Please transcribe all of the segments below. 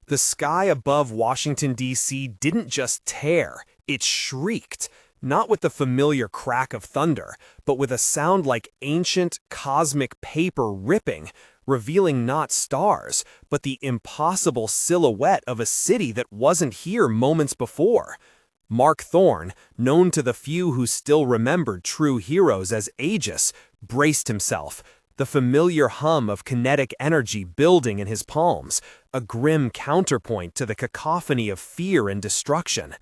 The sky above Washington, D.C. didn't just tear, it shrieked, not with the familiar crack of thunder, but with a sound like ancient, cosmic paper ripping, revealing not stars, but the impossible silhouette of a city that wasn't here moments before. Mark Thorne, known to the few who still remembered true heroes as Aegis, braced himself, the familiar hum of kinetic energy building in his palms, a grim counterpoint to the cacophony of fear and destruction.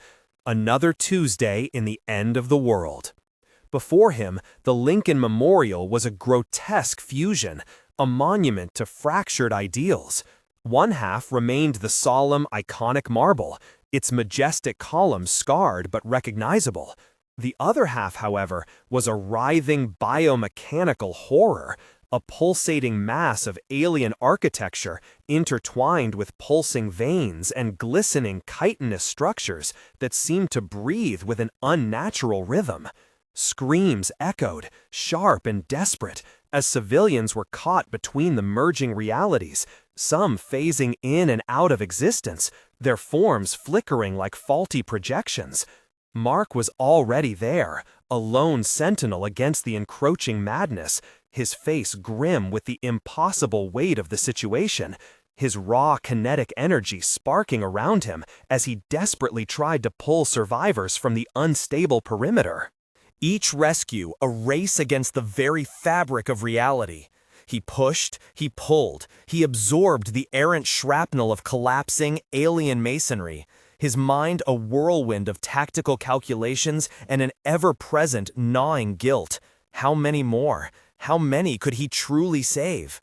Another Tuesday in the end of the world. Before him, the Lincoln Memorial was a grotesque fusion, a monument to fractured ideals. One half remained the solemn, iconic marble, its majestic columns scarred but recognizable. The other half, however, was a writhing biomechanical horror, a pulsating mass of alien architecture intertwined with pulsing veins and glistening chitinous structures that seemed to breathe with an unnatural rhythm. Screams echoed, sharp and desperate, as civilians were caught between the merging realities, some phasing in and out of existence, their forms flickering like faulty projections. Mark was already there, a lone sentinel against the encroaching madness, his face grim with the impossible weight of the situation, his raw kinetic energy sparking around him as he desperately tried to pull survivors from the unstable perimeter. Each rescue a race against the very fabric of reality. He pushed, he pulled, he absorbed the errant shrapnel of collapsing, alien masonry, his mind a whirlwind of tactical calculations and an ever-present, gnawing guilt. How many more? How many could he truly save?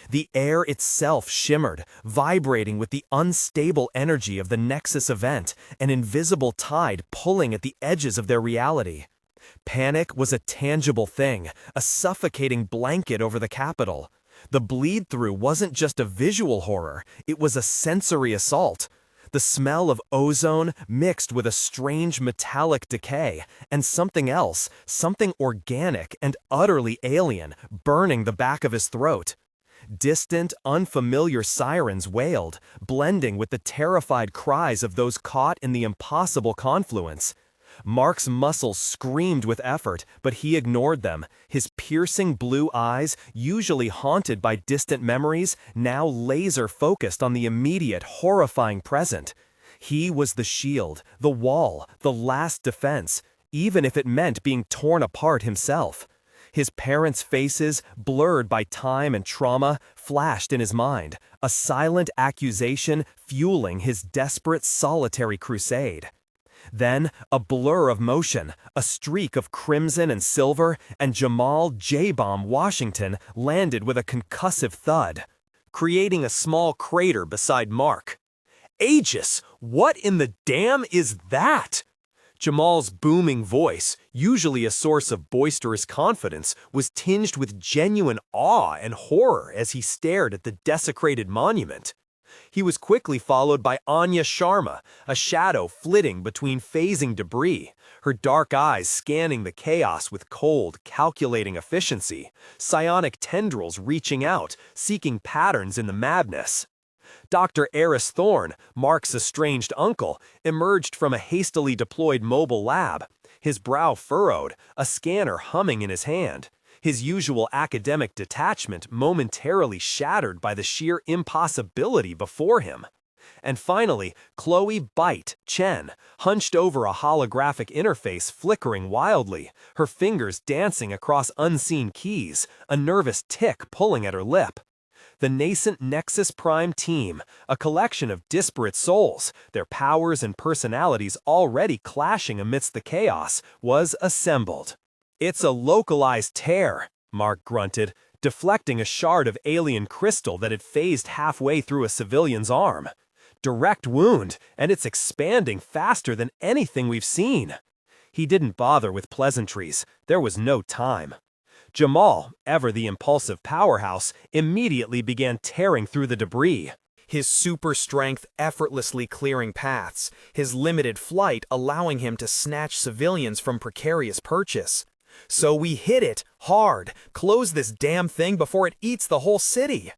The air itself shimmered, vibrating with the unstable energy of the Nexus Event, an invisible tide pulling at the edges of their reality. Panic was a tangible thing, a suffocating blanket over the capital. The bleed-through wasn't just a visual horror, it was a sensory assault. The smell of ozone mixed with a strange metallic decay, and something else, something organic and utterly alien, burning the back of his throat. Distant, unfamiliar sirens wailed, blending with the terrified cries of those caught in the impossible confluence. Mark's muscles screamed with effort, but he ignored them, his piercing blue eyes, usually haunted by distant memories, now laser-focused on the immediate, horrifying present. He was the shield, the wall, the last defense, even if it meant being torn apart himself. His parents' faces, blurred by time and trauma, flashed in his mind, a silent accusation fueling his desperate, solitary crusade. Then, a blur of motion, a streak of crimson and silver, and Jamal J-Bomb Washington landed with a concussive thud, creating a small crater beside Mark. Aegis, what in the damn is that? Jamal's booming voice, usually a source of boisterous confidence, was tinged with genuine awe and horror as he stared at the desecrated monument. He was quickly followed by Anya Sharma, a shadow flitting between phasing debris, her dark eyes scanning the chaos with cold, calculating efficiency, psionic tendrils reaching out, seeking patterns in the madness. Dr. Eris Thorne, Mark's estranged uncle, emerged from a hastily deployed mobile lab, his brow furrowed, a scanner humming in his hand. His usual academic detachment momentarily shattered by the sheer impossibility before him. And finally, Chloe Bite Chen, hunched over a holographic interface flickering wildly, her fingers dancing across unseen keys, a nervous tick pulling at her lip. The nascent Nexus Prime team, a collection of disparate souls, their powers and personalities already clashing amidst the chaos, was assembled. "It's a localized tear," Mark grunted, deflecting a shard of alien crystal that had phased halfway through a civilian's arm. "Direct wound, and it's expanding faster than anything we've seen." He didn't bother with pleasantries. There was no time. Jamal, ever the impulsive powerhouse, immediately began tearing through the debris. His super strength effortlessly clearing paths, his limited flight allowing him to snatch civilians from precarious purchase. "So we hit it, hard, close this damn thing before it eats the whole city."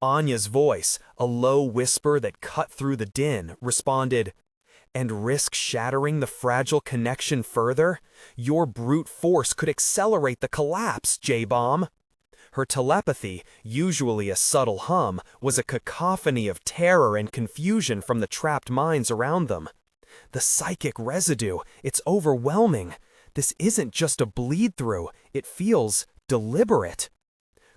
Anya's voice, a low whisper that cut through the din, responded, "And risk shattering the fragile connection further? Your brute force could accelerate the collapse, J-Bomb." Her telepathy, usually a subtle hum, was a cacophony of terror and confusion from the trapped minds around them. "The psychic residue, it's overwhelming. This isn't just a bleed-through, it feels deliberate."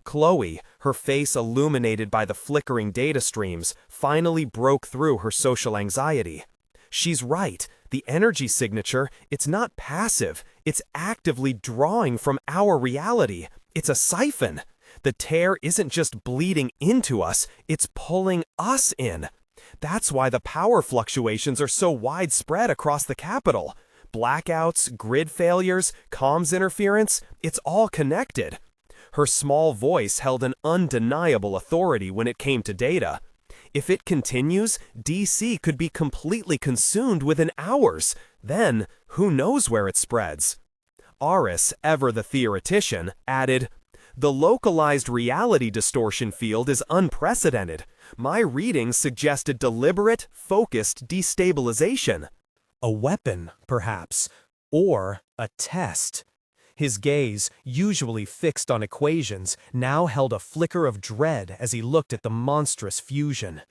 Chloe, her face illuminated by the flickering data streams, finally broke through her social anxiety. She's right, the energy signature, it's not passive, it's actively drawing from our reality. It's a siphon. The tear isn't just bleeding into us, it's pulling us in. That's why the power fluctuations are so widespread across the capital. Blackouts, grid failures, comms interference, it's all connected. Her small voice held an undeniable authority when it came to data. If it continues, DC could be completely consumed within hours. Then, who knows where it spreads? Aris, ever the theoretician, added, "The localized reality distortion field is unprecedented. My readings suggested deliberate, focused destabilization." A weapon, perhaps, or a test. His gaze, usually fixed on equations, now held a flicker of dread as he looked at the monstrous fusion.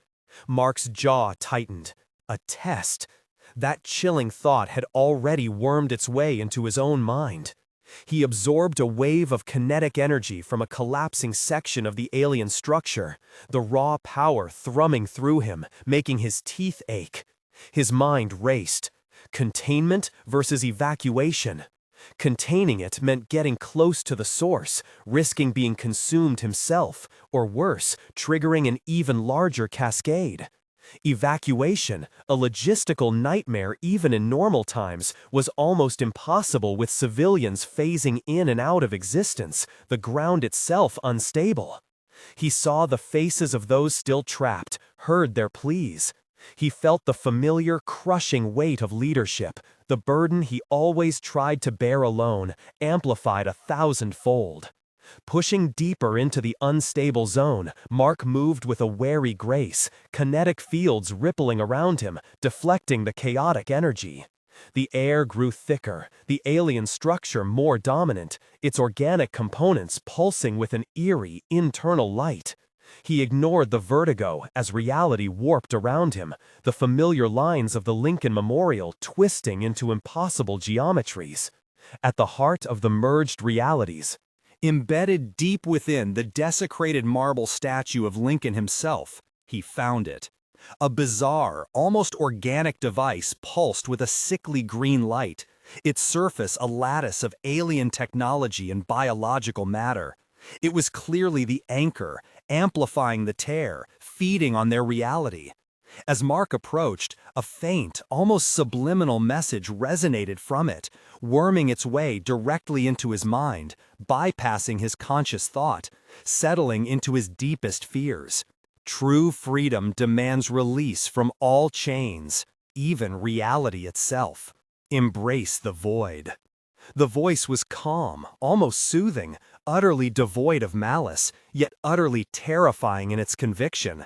Mark's jaw tightened. A test. That chilling thought had already wormed its way into his own mind. He absorbed a wave of kinetic energy from a collapsing section of the alien structure, the raw power thrumming through him, making his teeth ache. His mind raced. Containment versus evacuation. Containing it meant getting close to the source, risking being consumed himself, or worse, triggering an even larger cascade. Evacuation, a logistical nightmare even in normal times, was almost impossible with civilians phasing in and out of existence, the ground itself unstable. He saw the faces of those still trapped, heard their pleas. He felt the familiar, crushing weight of leadership, the burden he always tried to bear alone, amplified 1,000-fold. Pushing deeper into the unstable zone, Mark moved with a wary grace, kinetic fields rippling around him, deflecting the chaotic energy. The air grew thicker, the alien structure more dominant, its organic components pulsing with an eerie, internal light. He ignored the vertigo as reality warped around him, the familiar lines of the Lincoln Memorial twisting into impossible geometries. At the heart of the merged realities, embedded deep within the desecrated marble statue of Lincoln himself, he found it. A bizarre, almost organic device pulsed with a sickly green light, its surface a lattice of alien technology and biological matter. It was clearly the anchor, amplifying the tear, feeding on their reality. As Mark approached, a faint, almost subliminal message resonated from it, worming its way directly into his mind, bypassing his conscious thought, settling into his deepest fears. True freedom demands release from all chains, even reality itself. Embrace the void. The voice was calm, almost soothing, utterly devoid of malice, yet utterly terrifying in its conviction.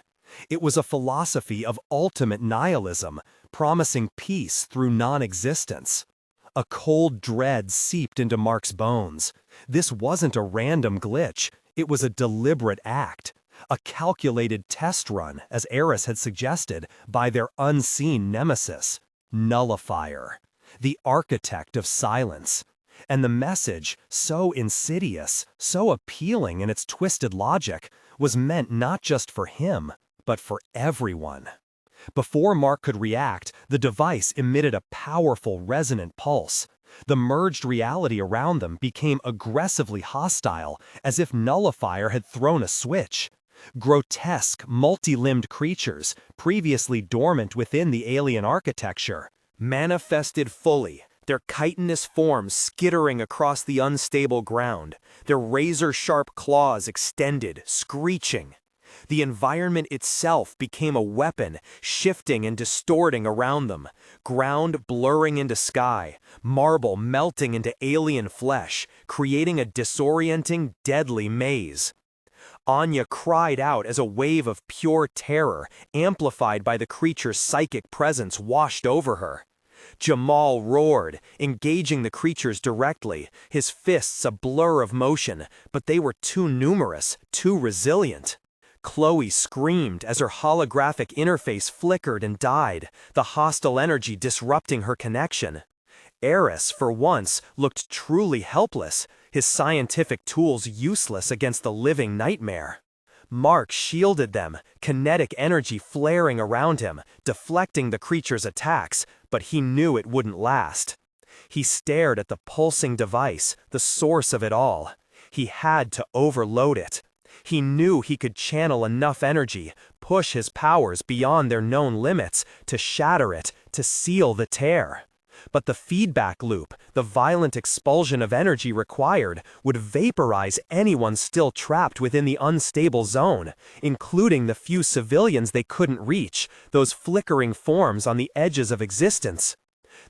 It was a philosophy of ultimate nihilism, promising peace through non-existence. A cold dread seeped into Mark's bones. This wasn't a random glitch, it was a deliberate act. A calculated test run, as Eris had suggested, by their unseen nemesis, Nullifier, the architect of silence. And the message, so insidious, so appealing in its twisted logic, was meant not just for him, but for everyone. Before Mark could react, the device emitted a powerful resonant pulse. The merged reality around them became aggressively hostile, as if Nullifier had thrown a switch. Grotesque, multi-limbed creatures, previously dormant within the alien architecture, manifested fully, their chitinous forms skittering across the unstable ground, their razor-sharp claws extended, screeching. The environment itself became a weapon, shifting and distorting around them, ground blurring into sky, marble melting into alien flesh, creating a disorienting, deadly maze. Anya cried out as a wave of pure terror, amplified by the creature's psychic presence, washed over her. Jamal roared, engaging the creatures directly, his fists a blur of motion, but they were too numerous, too resilient. Chloe screamed as her holographic interface flickered and died, the hostile energy disrupting her connection. Eris, for once, looked truly helpless, his scientific tools useless against the living nightmare. Mark shielded them, kinetic energy flaring around him, deflecting the creature's attacks, but he knew it wouldn't last. He stared at the pulsing device, the source of it all. He had to overload it. He knew he could channel enough energy, push his powers beyond their known limits, to shatter it, to seal the tear. But the feedback loop, the violent expulsion of energy required, would vaporize anyone still trapped within the unstable zone, including the few civilians they couldn't reach, those flickering forms on the edges of existence.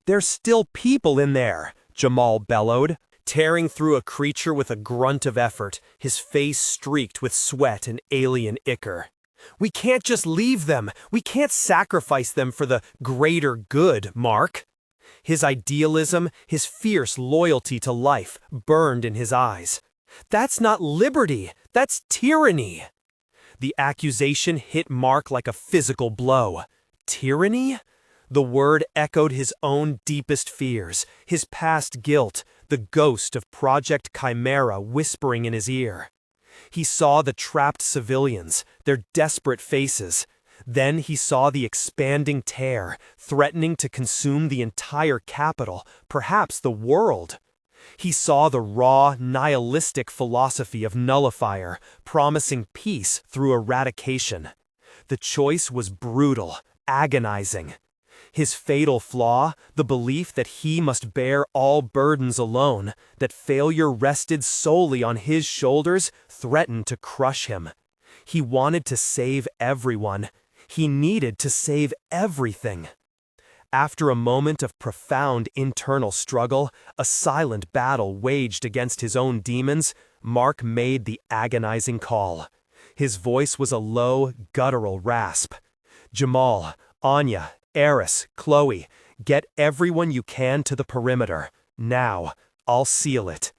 "There's still people in there," Jamal bellowed, tearing through a creature with a grunt of effort, his face streaked with sweat and alien ichor. "We can't just leave them. We can't sacrifice them for the greater good, Mark." His idealism, his fierce loyalty to life, burned in his eyes. "That's not liberty, that's tyranny." The accusation hit Mark like a physical blow. Tyranny? The word echoed his own deepest fears, his past guilt, the ghost of Project Chimera whispering in his ear. He saw the trapped civilians, their desperate faces. Then he saw the expanding tear, threatening to consume the entire capital, perhaps the world. He saw the raw, nihilistic philosophy of Nullifier, promising peace through eradication. The choice was brutal, agonizing. His fatal flaw, the belief that he must bear all burdens alone, that failure rested solely on his shoulders, threatened to crush him. He wanted to save everyone. He needed to save everything. After a moment of profound internal struggle, a silent battle waged against his own demons, Mark made the agonizing call. His voice was a low, guttural rasp. "Jamal, Anya, Eris, Chloe, get everyone you can to the perimeter. Now, I'll seal it."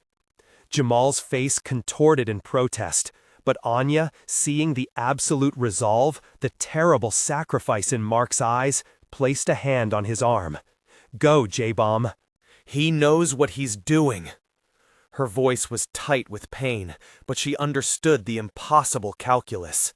Jamal's face contorted in protest. But Anya, seeing the absolute resolve, the terrible sacrifice in Mark's eyes, placed a hand on his arm. "Go, J-Bomb. He knows what he's doing." Her voice was tight with pain, but she understood the impossible calculus.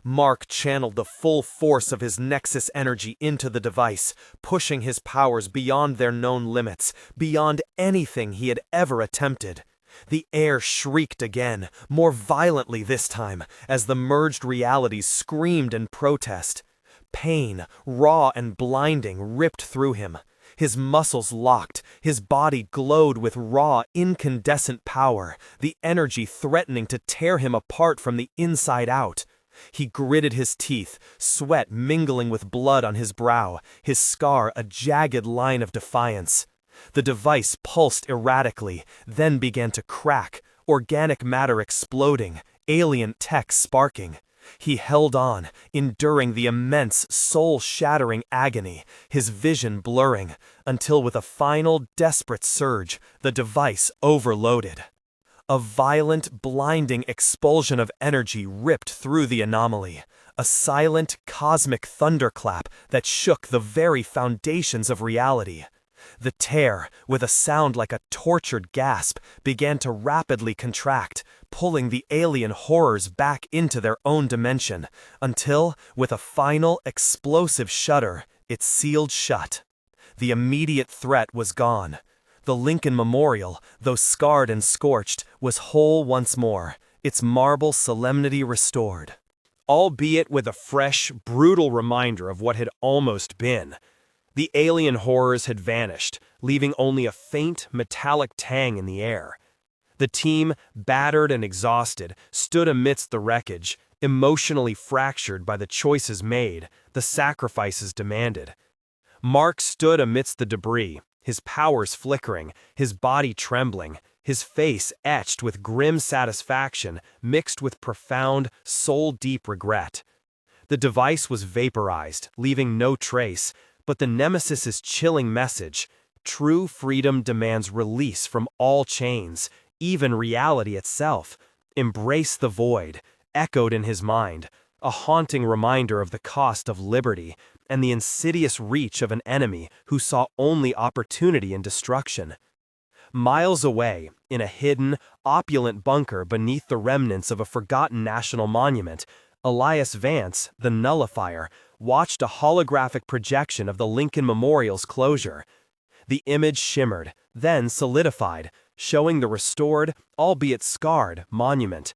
Mark channeled the full force of his Nexus energy into the device, pushing his powers beyond their known limits, beyond anything he had ever attempted. The air shrieked again, more violently this time, as the merged realities screamed in protest. Pain, raw and blinding, ripped through him. His muscles locked, his body glowed with raw, incandescent power, the energy threatening to tear him apart from the inside out. He gritted his teeth, sweat mingling with blood on his brow, his scar a jagged line of defiance. The device pulsed erratically, then began to crack, organic matter exploding, alien tech sparking. He held on, enduring the immense, soul-shattering agony, his vision blurring, until with a final, desperate surge, the device overloaded. A violent, blinding expulsion of energy ripped through the anomaly, a silent, cosmic thunderclap that shook the very foundations of reality. The tear, with a sound like a tortured gasp, began to rapidly contract, pulling the alien horrors back into their own dimension, until, with a final, explosive shudder, it sealed shut. The immediate threat was gone. The Lincoln Memorial, though scarred and scorched, was whole once more, its marble solemnity restored. Albeit with a fresh, brutal reminder of what had almost been. The alien horrors had vanished, leaving only a faint, metallic tang in the air. The team, battered and exhausted, stood amidst the wreckage, emotionally fractured by the choices made, the sacrifices demanded. Mark stood amidst the debris, his powers flickering, his body trembling, his face etched with grim satisfaction mixed with profound, soul-deep regret. The device was vaporized, leaving no trace, but the Nemesis's chilling message, "True freedom demands release from all chains, even reality itself. Embrace the void," echoed in his mind, a haunting reminder of the cost of liberty and the insidious reach of an enemy who saw only opportunity in destruction. Miles away, in a hidden, opulent bunker beneath the remnants of a forgotten national monument, Elias Vance, the Nullifier, watched a holographic projection of the Lincoln Memorial's closure. The image shimmered, then solidified, showing the restored, albeit scarred, monument.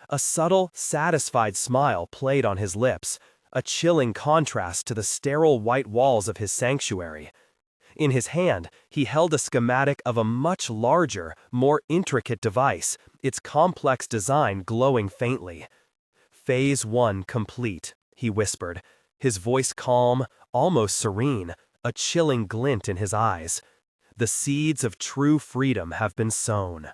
A subtle, satisfied smile played on his lips, a chilling contrast to the sterile white walls of his sanctuary. In his hand, he held a schematic of a much larger, more intricate device, its complex design glowing faintly. "Phase 1 complete," he whispered, his voice calm, almost serene, a chilling glint in his eyes. "The seeds of true freedom have been sown."